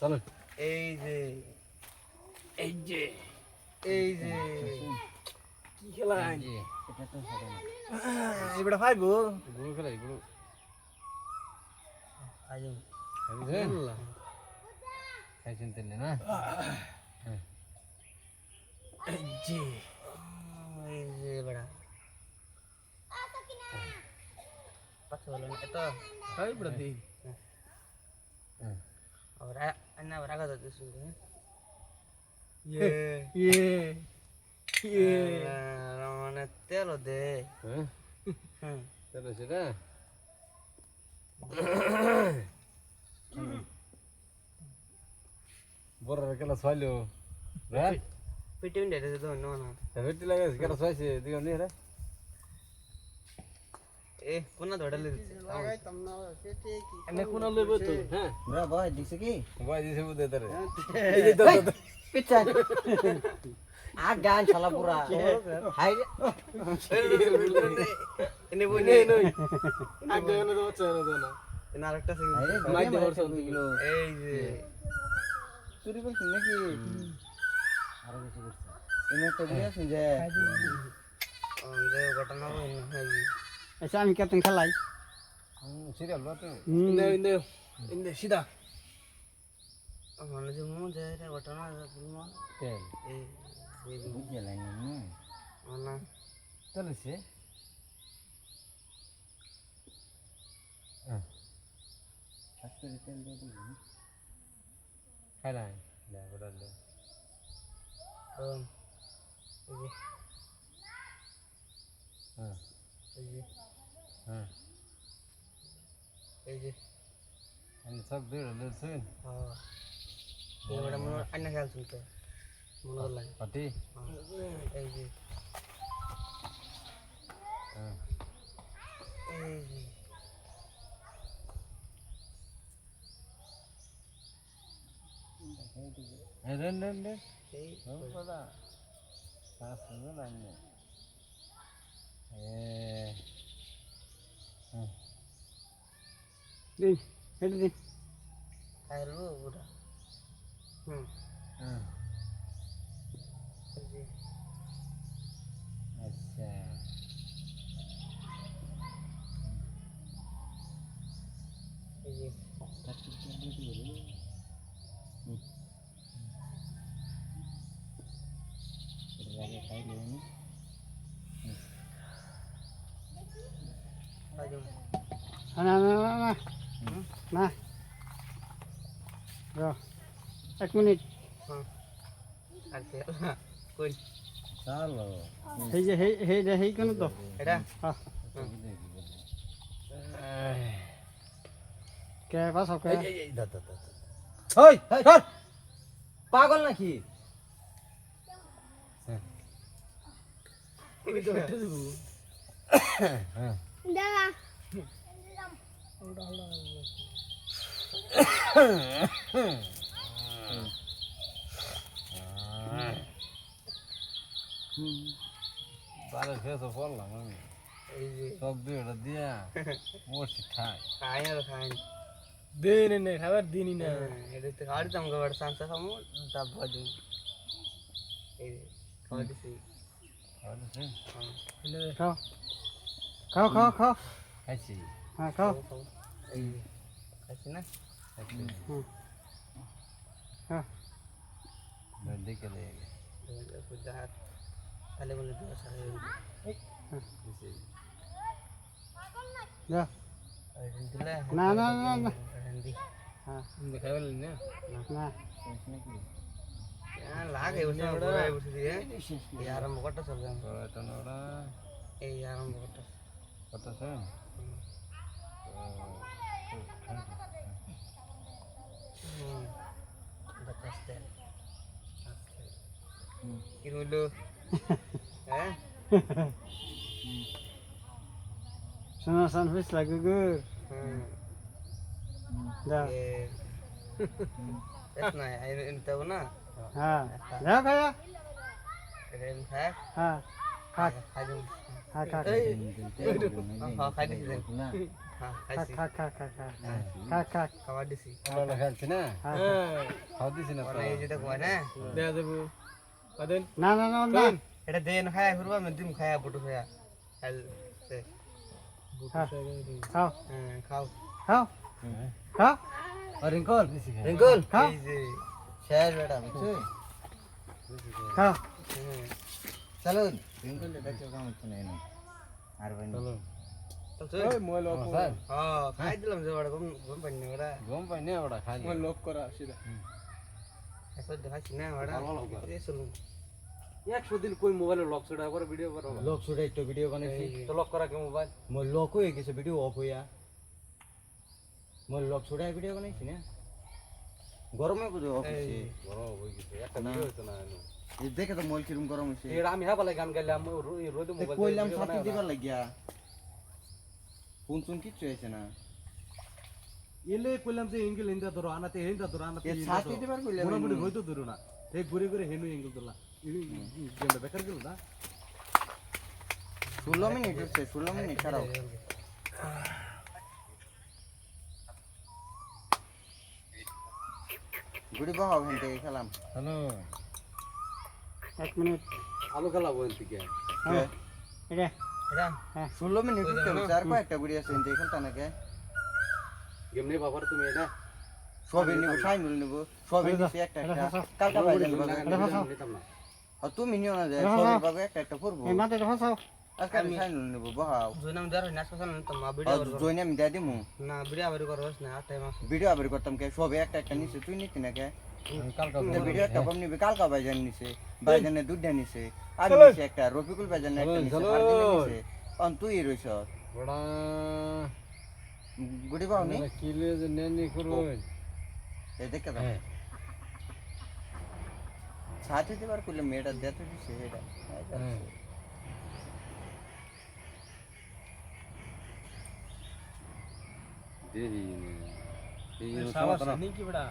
চলো এই যে এই যে এই যে কি খেলা এটা তো হবে না। এবারে খাইবো গুলো খেলাই গুলো আজ খাইছেন খাইছেন তেলে না এই যে বড়া পাঁচ বলো না এটা খাই বড় দি और अन्ना बरागा तो सुन ये মানে তেল দে হ্যাঁ তেল সেটা বড় কেলা ছয়লো হ্যাঁ পিটিন দে তো না না হেটি লাগে কেলা ছয়ছে দিও নি রে এ কোনা ধড়ালে লাগাই তমনা কেটে কি এনে কোনা লইব তো হ্যাঁ বড় ভাই দিছে কি ভাই দিছে বুদে তারে এই যে পিছা আ গান শালা পুরা হাই এনে বই নেই নই আগে এনে তো চলে না এনে আরেকটা আছে আরে মাই মাই দেওয়ার দেওয়ার সব দিলো। এই যে চুরি করছিস নাকি আরো কিছু করছিস এনে তো বুঝাছিস যে যে ঘটনা হই না আচ্ছা আমি ক্যাপ্টেন খেলাই সিরিয়াল বাতো ইন্দে ইন্দে ইন্দে সিধা মানে যে মু যায় রে ঘটনা বলমা তেল এই বুঝে লাইন না না তেল সে আজকে তেল দিয়ে দিবি খাইলাই লে বড় লে এই যে হ্যাঁ এই যে এনে সব দিয়ে লে শুন হ্যাঁ এবারে মনে আন্না খেয়াল শুনতে মনে হল লাগে পাটি এই যে হ্যাঁ এই যে এই রে রে রে এই বড়া সাস না লাইনে দিন হেঁটে দিন খাইলো ওটা হ্যাঁ এই যে আচ্ছা এই যে আজকে তেল দিয়ে দিবি এটা লাগে খাইলে নি আজম না না না না না র 1 মিনিট আর তেল কই চলো এই যে হেই কেন তো এটা হ্যাঁ কে পাস ওকে এই দা দা দা ওই ধর পাগল নাকি এই তো এটা দেব হ্যাঁ বারে ফেসো পড়লাম আমি এই যে সব দিয়ে দিয়া মোরছি খাই খাই আর খাই দিন নে খাবার দিনই না এটা তো খাড়ি দাম গড় সানসা খামু ডাব্বা দিন এই যে খাওয়া দিছি খাও খাও খাও খাও খাইছি হ্যাঁ খাও এই যে খাইছি না হ্যাঁ দেখে দে তাহলে বলে দিও স্যার যা দিলে না না না না হিন্দি হ্যাঁ দেখাই বললি না না লাগে ওটা বড় বসে দিয়ে এই আরম্ভ করতে চলবে তো নোড়া এই আরম্ভ করতে কত শুন আস্তে কি হলো হ্যাঁ শোনা সানফিস লাগে গো যা es না এনতে না হ্যাঁ যা খায়া এটা এন থাক হ্যাঁ খা খাই খা খা এই হ্যাঁ খাই দিছি দেন না হ্যাঁ খা খাইছি খা খা খা খা খা খা খাবার দিছি আমরা খেলছি না খা খাওয়া দিছি না তো মানে এই যেটা কয় না দেয়া দেবো আদেন না না না না এটা দেন খায়া ঘুরবা আমি দিম খায়া বুটু খায়া খাইল সে খা খাও হ্যাঁ খাও খাও খাও রিঙ্কল রিঙ্কল খাও এই যে শেষ বেটা বুঝছো খাও হ্যাঁ চলো রিঙ্কল এটা কেউ কাম হচ্ছে না এনে আর ভাই চলো চলছে ওই মোবাইল অফ কর হ্যাঁ খাই দিলাম যে বড় গম গম পানি ওরা গম পাই না ওটা খালি মোবাইল লক করা সিধা এসব দেখাচ্ছি না ওরা এই চলুন 100 দিন কই মোবাইলে লক ছড়া করে ভিডিও করো লোক ছুটে একটু ভিডিও বানাইছি তো লক করা কে মোবাইল মোর লোক হয়ে গেছে ভিডিও অফ হইয়া মোর লোক ছুটে ভিডিও বানাইছি না গরমে বুঝো অফ হইছে বড় হই গেছে একটা ভিডিও হইতো না এনো এই দেখে তো মোর কিরম গরম হইছে এর আমি হাবালে গান গাইলাম রোদ মোবাইল কইলাম সাথে দিবার লাগিয়া ফোন চুন কিচ্ছু হইছে না এলে কইলাম যে এঙ্গেল হিন্দা ধরো আনাতে হিন্দা ধরো আনাতে এ সাথে দিবার কইলাম মোটামুটি হয়তো ধরো না এই ঘুরে ঘুরে হেনু এঙ্গেল ধরলা গেল বেকার গেল না 16 মিনিট হচ্ছে 16 মিনিট ছাড়াও গুড়ি বাবা হেনতে খেলাম হ্যালো 1 মিনিট আলু খেলাবো এদিকে হ্যাঁ এটা এটা 16 মিনিট হচ্ছে আর কয়েকটা গুড়ি আছে হেনতে খেলতা নাকি গেমনে বাবার তুমি এটা সবই নিব সাইনুল নিব সবই নিছে একটা একটা কালকা বাইরে নিতাম না তুমি নিও না যায় সবই পাবে একটা একটা করবো এই মাথাটা ফাসাও আজকে আমি সাইনুল নিব বাহাও জয়নাম দার নাচ পাছান তো মা ভিডিও করব জয়নে আমি দাদি মু না ভিডিও আবার করবস না আর টাইম আছে ভিডিও আবার করতাম কে সবে একটা একটা নিছে তুই নিতি না কে কালকা ভিডিও একটা কম নিবে কালকা বাইজান নিছে বাইজানে দুধ নিছে আমি নিছে একটা রফিকুল বাইজান একটা নিছে ফারদিন নিছে অন তুই রইছ বড়া গুড়ি বাও নি কিলে যে নেনি করুন এই দেখে দাও হ্যাঁ সাথে দিবার কইলে মেয়েটা দেতে দিছে এটা হ্যাঁ দেরি এই সমস্যা নেই কি বড়া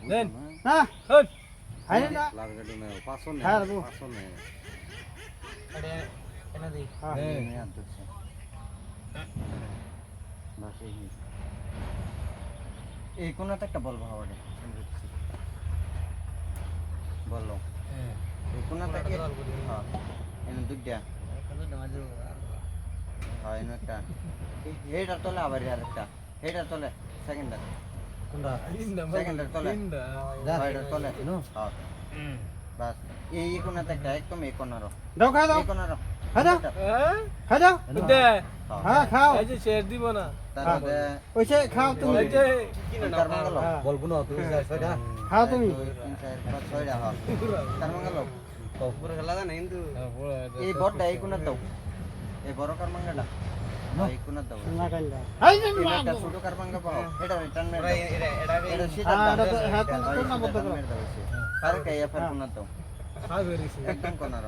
দেন হ্যাঁ আরে না লাল গাড়ি মে 500 হ্যাঁ, নে বাবু। 500 নে এটা এটা দি এই কোনটা একটা বলবো হাওয়ারে বললো হ্যাঁ এই কোনটা কি হ্যাঁ এনে দুইটা হ্যাঁ এনে একটা হেডা তোলে আবার আর একটা হেডা তোলে সেকেন্ডার কোনটা সেকেন্ডার তোলে হেডা তোলে হ্যাঁ বাস এই কোনটা একটা একদম এই কোনারো দাও খাও দাও এই কোনারো খাও দাও খাও দাও হ্যাঁ খাও এই যে শেয়ার দিব না তারপরে ওইসে খাও তুমি এই যে তার মঙ্গল হ্যাঁ, বলবো না তুই ছয়টা খাও তুমি 2 3 4 5 6টা হ্যাঁ তার মঙ্গল পুরো খেলা না কিন্তু হ্যাঁ পুরো এই বড়টা এই কোনার দাও এই বড় কারমাঙ্গাটা এই কোনার দাও না কান্দা হাই এটা একটা ছোট কারমাঙ্গা পাও এটা রিটার্ন মেরে দাও এটা এটা সিধা হ্যাঁ, দাও এটা তো- হ্যাঁ, কোন না বলতে পারো। আর কে এফআর কোনার দাও হ্যাঁ বেরিয়েছে একদম কোনার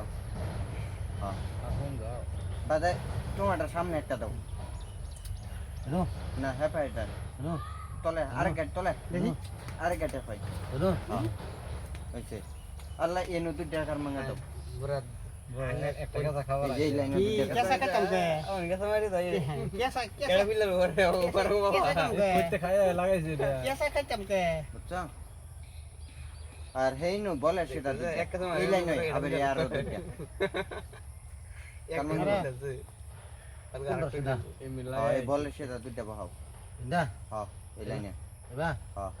হ্যাঁ এখন যাও বাদে টমাটার সামনে একটা দাও না হ্যাঁ এটা তলে আরেক গেট তলে দেখি আরেক গেটে পাই হইছে আল্লাহ এনু দুইটা কারমাঙ্গা দাও পুরো একটা কথা খাবার এই যে এই লাইনে কি দুইটা কেসা কাটাম কে আমার কাছে মারি দাই কেসা কেডা বিল্লার উপরে উপরে বাবা কইতে খায় লাগাইছে এটা কেসা কাটাম কে বুঝছো আর হেইনু বলে সেটা দুইটা। একটা সময় এই লাইনে আবার আর দুইটা এক মিনিট আছে আলগা আরেকটা এই হ্যাঁ, মিলাই এই বলে সেটা দুইটা বহাও না হ্যাঁ এই লাইনে বা হ্যাঁ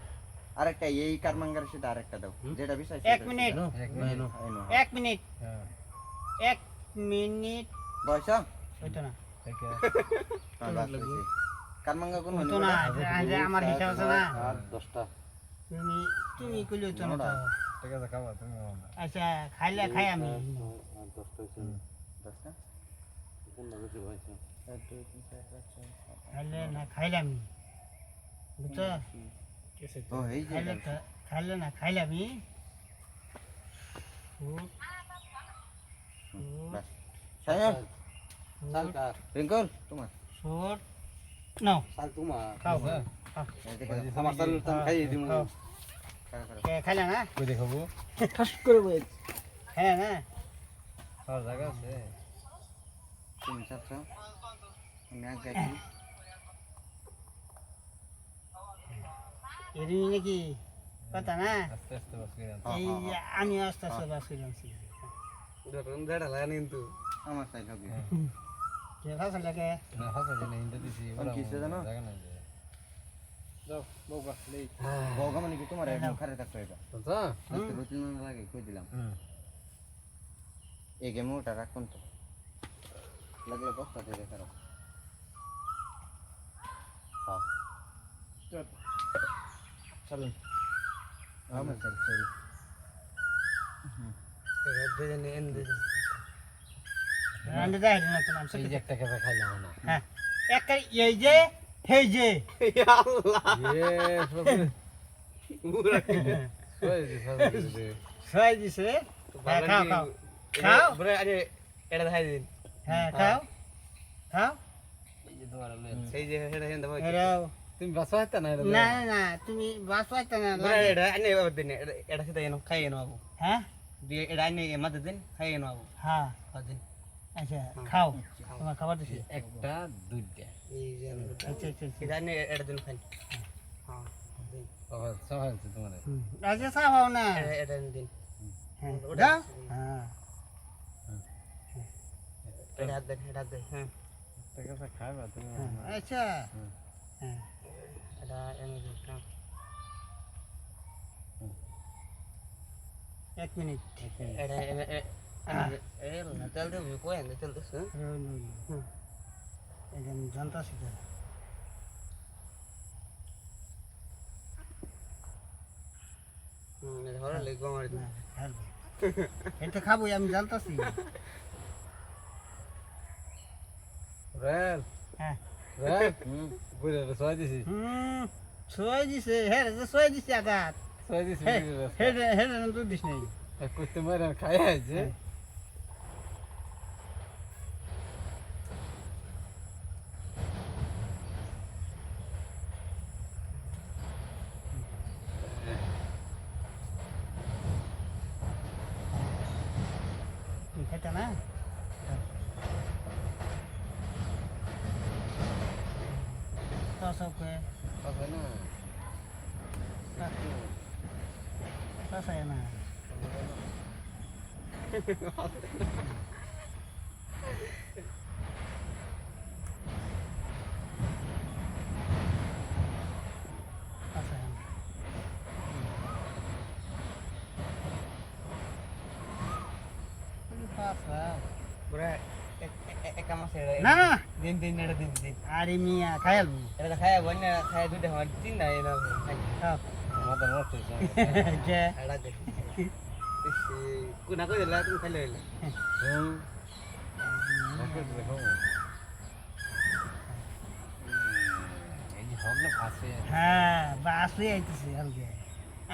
আরেকটা এই কারমাঙ্গার সাথে আরেকটা দাও যেটা বিষয় 1 মিনিট এক মিনিট 1 মিনিট হ্যাঁ 1 মিনিট বয়সা হইতো না থেকে কারমাঙ্গা কোন হইতো না আজ আমার হিসাব আছে না আর 10টা তুমি তুমি কইলে হইতো না তো। ঠিক আছে খাবা তুমি আচ্ছা খাইলে খাই আমি 10টা হইছে 10টা কোন লাগে হইছে 1 2 3 4 5 6 খাইলে না খাইলে আমি বুঝছো ও এই যে খাইলে না খাইলে আমি বাস সায়ন সালকা রিঙ্কল তোমার শোট নাও সাল তোমার খাও এই দেখে দাও। আমার সাল তুমি খাইয়ে দিমু খাও খাও, খাও। খাইলে না কই দেখাবো ঠাস করে বই খাইলে না খাওয়ার জায়গা আছে 300-400 আমি এক গাইছি এরি নাকি কথা না আস্তে আস্তে বাস করে এই যে আমি আস্তে আস্তে বাস করে আনছি ধরুন বেড়া লাগে কিন্তু আমার সাইড হবে কে ভাষা লাগে না হাসা জানে ইন্দা দিছি আমি কিসে জানো? জায়গা নাই যাও বউকা নেই বউকা মানে কি তোমার এক মুখারে থাকতে হবে তো আজকে রুটিন মনে লাগে কই দিলাম এই গেমে ওটা রাখুন তো লাগলে বস্তা দিয়ে দেখারো হ্যাঁ চলুন আমার সাইড সরি দুজনে এন দুজন রান্না দেয় না তো নাম এই যে একটা কেসা খাইলাম না হ্যাঁ এক এই যে হেই যে আল্লাহ ছয় দিছে হ্যাঁ খাও খাও খাও বড় আরে এটা দেখাই দিন হ্যাঁ খাও খাও এই যে দোয়ারে লয়ে এই যে এটা হেন দাও এরাও তুমি বাসাইতা না এটা না না তুমি বাস পাইতে না বড় এটা আনে বাবা দিন এটা সেটা এনো খাই এনো বাবু হ্যাঁ দিয়ে এটা আনে মাদ দিন খাই এনো বাবু হ্যাঁ দিন আচ্ছা খাও তোমার খাবার দিছি একটা দুইটা এই যে আচ্ছা আচ্ছা এটা আনে এটা দিন খাই হ্যাঁ দিন সবাই সবাই তোমার আচ্ছা সাফাও না এটা দিন হ্যাঁ দাও হ্যাঁ এটা দেন হ্যাঁ একটা কেসা খাইবা তুমি আচ্ছা হ্যাঁ এটা এনে দিন হ্যাঁ 1 মিনিট এটা এনে তেল দেব কই এনে তেল দিছ এটা জানতাছি তো এটা হলো লেগো মারি দিন এটা খাবো আমি জানতাছি রেল হ্যাঁ রেল বুঝে সবাই দিছি ছয় দিছে হ্যাঁ ছয় দিছে আঘাত সবাই দিছি হ্যাঁ হ্যাঁ তো দিস নাই করতে মারে খাই আছে খেতে না তো সবকে কথা না তো না বড় এক মাস না না দিন এটা দিন আরে মিয়া খায়াল এটা খায় বন্যা খায় দুটো হয় তিন না এনো খাও মাথা নষ্ট যে এটা দে কোনা কই দিলা তুমি খাইলে হইলে এই যে হক না ফাঁসে হ্যাঁ বাস হয়ে আইতেছে হালকে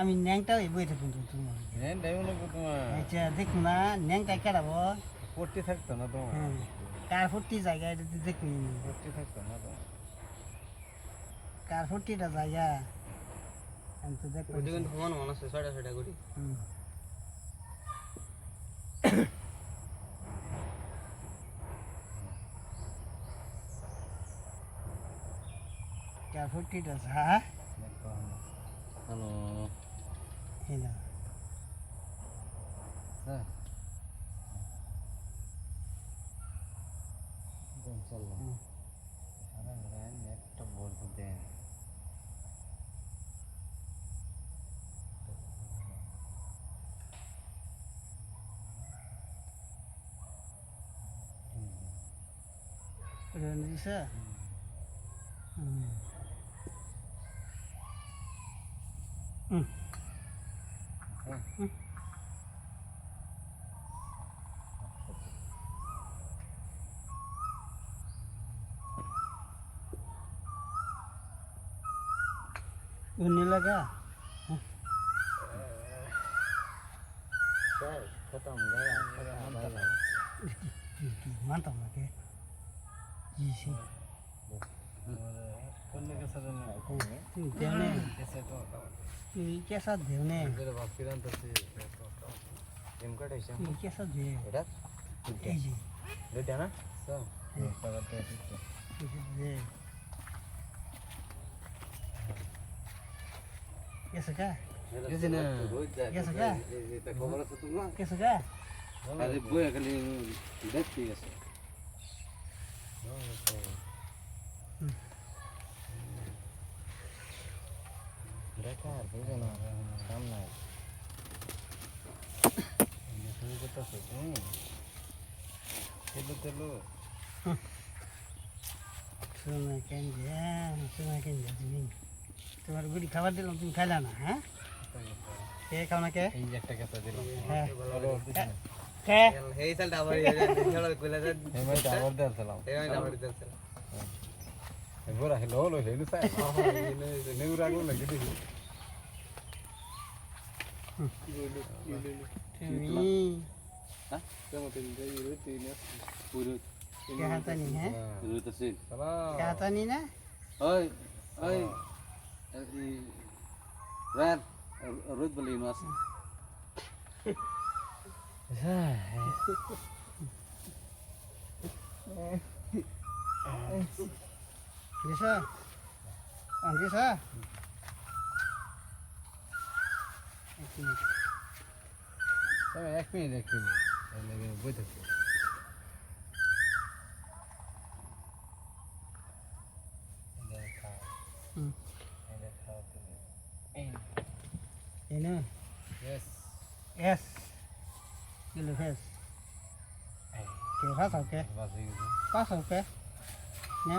আমি ন্যাংটা হয়ে বই থাকুন তো তোমার তোমার আচ্ছা দেখুন না ন্যাংটা কেডাবো পড়তে থাকতো না তোমার হ্যাঁ কার ফুটি জায়গা এটা তো দেখুন পড়তে থাকতো না তোমার কার ফুটিটা জায়গা আমি তো দেখুন ওটি কিন্তু সমান মনে আছে ছয়টা ছয়টা গুড়ি কার ফুটিটা যা হ্যালো হেনা স্যার চললাম একটা বলতে দেন এটা দিছে উনি লাগা खत्म गया मानता हूँ के जी से करने के सर देवने कैसे तो ये कैसा देवने मेरे बाप की रान तो से गेम कटायचं ये कैसा दे एवढा এই যে দুইটা না তো এই যে গেছে কা গেছে না গেছে কা এটা খবর আছে তোমার গেছে কা আরে বইয়া খালি দেখতে গেছে দেখা আর বুঝে না সামনে শুরু করতেছে তেলো তেলো শোনা কেন তুমি তোমার গুড়ি খাবার দিলাম তুমি খাইলা না হ্যাঁ কে খাও না কে এই যে একটা কথা দিলাম হ্যাঁ কে কে এই সালটা আবার এই ঝড় কইলা যে এই মাইটা আবার দিলাম এই আবার দিতে এবারে হলো হলো হেলু সাই নেউরা গো লাগি দেখি তুমি হ্যাঁ কেমন তেল দেই রুটি না পুরো কে হাতানি হ্যাঁ রুটি সিন কে হাতানি না ওই ওই এই রাত রুট বলি মাস দিশা দিশা এক মিনিট বই থাকবে এই না Yes. এস কিলো ফেস কে ভাষা কে বাসে গেছে ভাষা কে না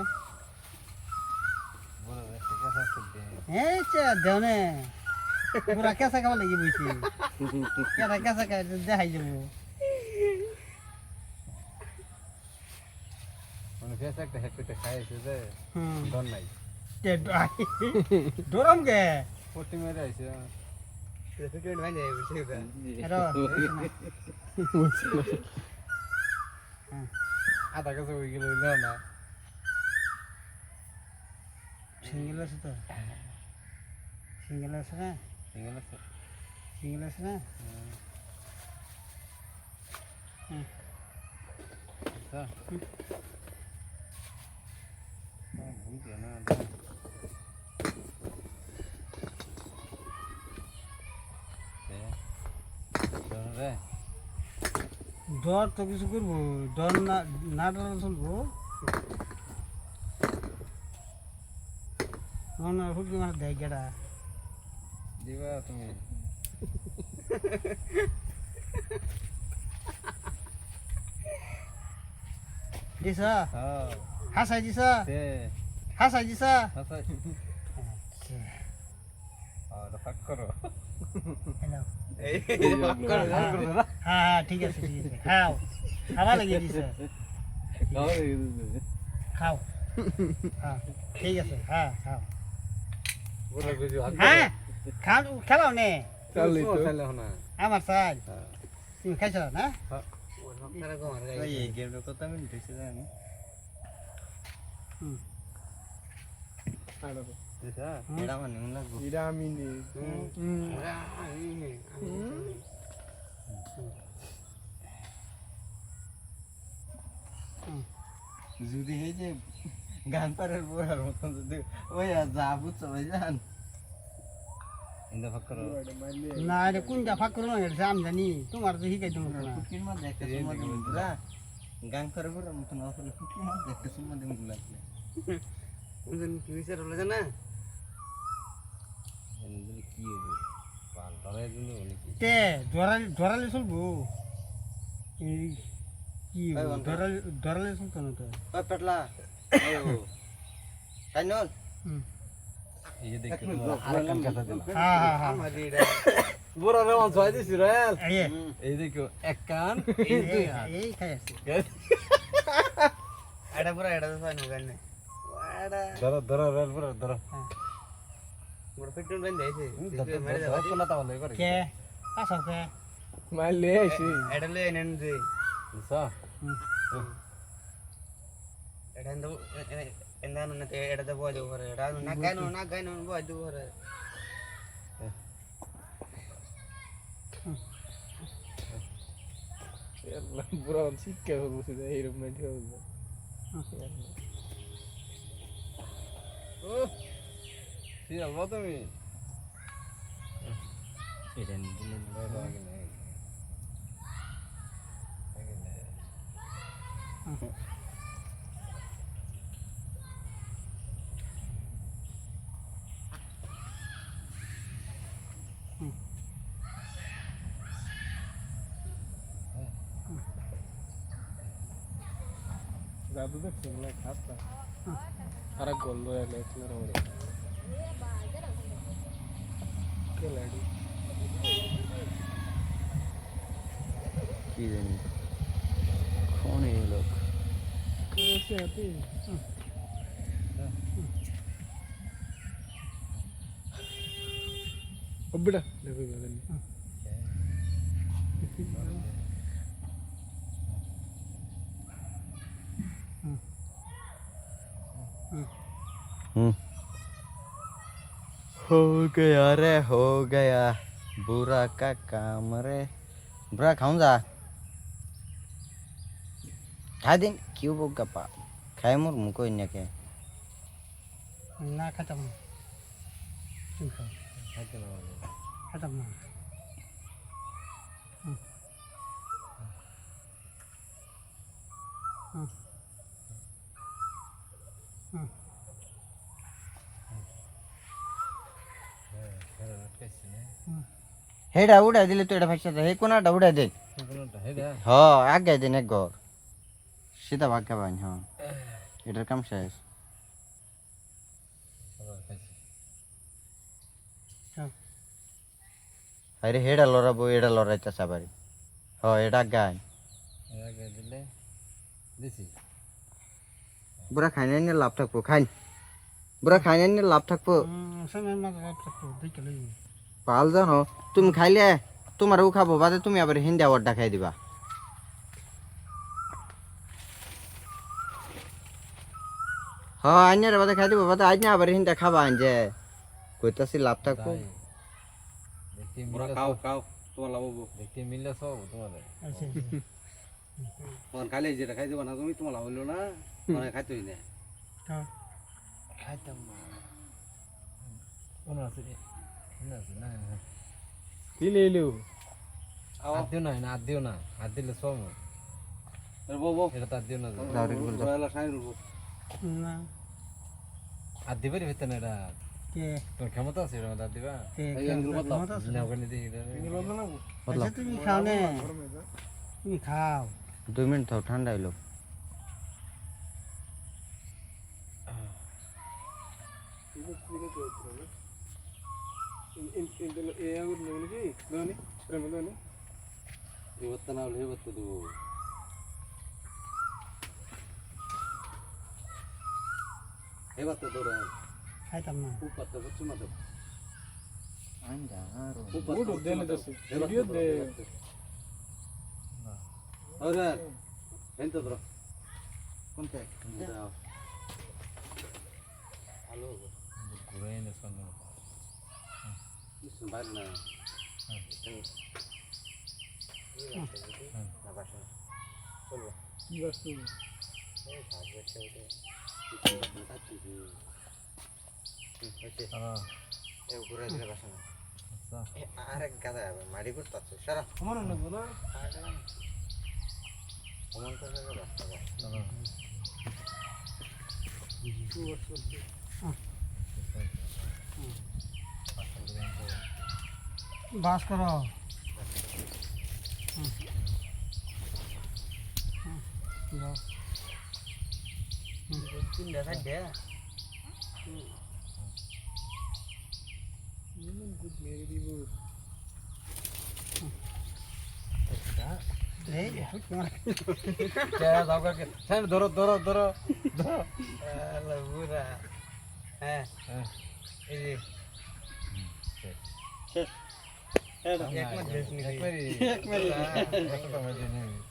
বড় একটা কাছে আছে এই চা দেওনে পুরা কেসা খাওয়া লাগি বইছি কেটা কেসা খাই দেখাই যাবো মানে ফেস একটা হেডটা খাইছে যে হুম ডন নাই ডোরাম কে পটি মেরে আইছে সেকেন্ড ভাই যাই বুঝছি তো এরা আধা কাছে হয়ে গেল না সিঙ্গেল আছে তো সিঙ্গেল আছে না সিঙ্গেল আছে সিঙ্গেল আছে না আচ্ছা বুঝি না রে ডর তো কিছু করবো ডর না না ডর চলবো না হুকি মার দেয় গেটা দিবা তুমি দিছা হ্যাঁ হাসাই দিছা তে হাসাই দিছা আচ্ছা আর ফাক করো হ্যালো এই হ্যাঁ হ্যাঁ ঠিক আছে খাও খাওয়া লাগিয়ে দিছে খাও হ্যাঁ ঠিক আছে হ্যাঁ খাও বড় কিছু হ্যাঁ খাও খেলাও নে চাললি তো চাললে না আমার সাল তুমি খাইছ না তারা ঘর গাই ভাই এই গেমটা কত মিনিট হয়েছে জানি হুম দিছা এটা মানে মনে লাগবো যদি এই যে গান পারের পড়ার মতন যদি ওই আর যা বুঝছো ভাই জান ইন্দা ফাক করো না এটা কোনটা ফাঁক করো না এটা আমি জানি তোমার তো শিখাই দেবো না ফুটকির মধ্যে একটা সুমা দিমু বুঝলা গান পারের পড়ার মতন আসলে ফুটকির মধ্যে একটা সুমা দিমু লাগলে কোন কি বিচার হলো জানা এন্দ্র কি হবে পাল ধরে দিল নাকি তে ধরালে চলবো এই কি ধরালে চলতো না তো ওই পেটলা ও কাইনল হুম এই যে দেখো তোমার আরেকটা কথা দিলাম হ্যাঁ হ্যাঁ হ্যাঁ আমার এটা বড় রে মন ছয় দিছি রেল এই এই দেখো এক কান এই দুই হাত এই খাই আছে এটা পুরো এটা তো ফাইন গান নাই এটা ধরো ধরো রেল পুরো ধরো বড় ফিটন বান যাইছে মেরে ধরো কোনা তাহলে করে কে পাসাও কে মারলে আইছি এটা লই নেন যে বুঝছো এটা তো ಎಂದಾನು ನತೆ ಎಡದ ಬೋದು ಹೊರ ಎಡ ನಾಗಾನು ಬೋದು ಹೊರ পুরো শিক্ষা বলছি এইরকম নাই ঠিক আছে ও কি আলবা তুমি এটা দিলে আগে নেই আগে নেই দাদু দেখছে বলে খাতা আর গোল রয়ে গেল রে খেলাড়ি কি জানি কোন এই লোক कैसे आते अब बेटा देखो इधर हो गया रे हो गया बुरा का काम रे बुरा खाऊं जा खा दिन क्यों वो गप्पा खाए मोर मुको इन्हें के না খাতাম না তুমি খাও খাইতে না খাতাম না हेडा उड़ा दिले तो एडा भाषा हे कोनाटा उड़ा दे কোনটা হেডা হ আগে দিন এক ঘর सीधा भाग के बाइन हाँ इधर कम शेष সবার খাইছি अरे हेडा लोरा बो एडा लोरा इतना साबारी हाँ एडा गाय আগে দিলে দিছি बुरा खाने ने लाभ तक पो खान बुरा खाने ने लाभ तक पो সময় মতো রাখতে দেখে লই पाल जानो तुम खाइले तुम्हारे वो खाबो बादे तुम यहाँ पर हिंदी अवार्ड खाई दिबा हाँ अन्य रे बादे खाई दिबा बादे आज यहाँ पर हिंदी खाबा आंजे कोई तसी लाभ तक पो দেখতে पूरा মিলে खाओ खाओ তোমার লাভ দেখতে মিলে সব তোমাদের আচ্ছা তোমার খাইলে যেটা খাই দেবা না তুমি তোমার লাভ হইলো না মানে খাইতেই না খাও খাইতাম না কোন আছে না দিলে এলেও হাত দিও না হাত দিও না হাত দিলে সব বো বো এটা তো হাত দিও না लाउरी बोल जा রয়লা সাইন রুবো না হাত দিবে রে না এটা কে তোর ক্ষমতা আছে এটা হাত দিবা কে এই আঙ্গুল বদলাও। না ওখানে দিই এটা আচ্ছা তুমি খাও না তুমি খাও 2 मिनट था ठंडा है लो ಇವತ್ತ ನಾವು ಇವತ್ತದು ಇವತ್ತು ದೂರ খাইতাম না ಉಪ್ಪತ್ತ ಬಚ್ಚು ಮಾತು अंजा ಊಟ ದೇನೆ ದೋಸ್ತಿ ವಿಡಿಯೋ ದೇ ಅವ್ರ ಎಂತದ್ರು कुंते ಹಲೋ ঘুরে এনে শোনো ಬಾರಿ ನಾ কি বস্তু घुरा दिले बसा ना আচ্ছা अरे गादा माडी करता सारा আমার নেব না कमन कर रास्ता চলো বাস করো যাও तीन দেখা দে এই তোমার দাও কাকে সাইড ধরো ধরো ধরো ধরো बुरा হ্যাঁ এই যে এটা এক মিনিট এক মিনিট এক মিনিট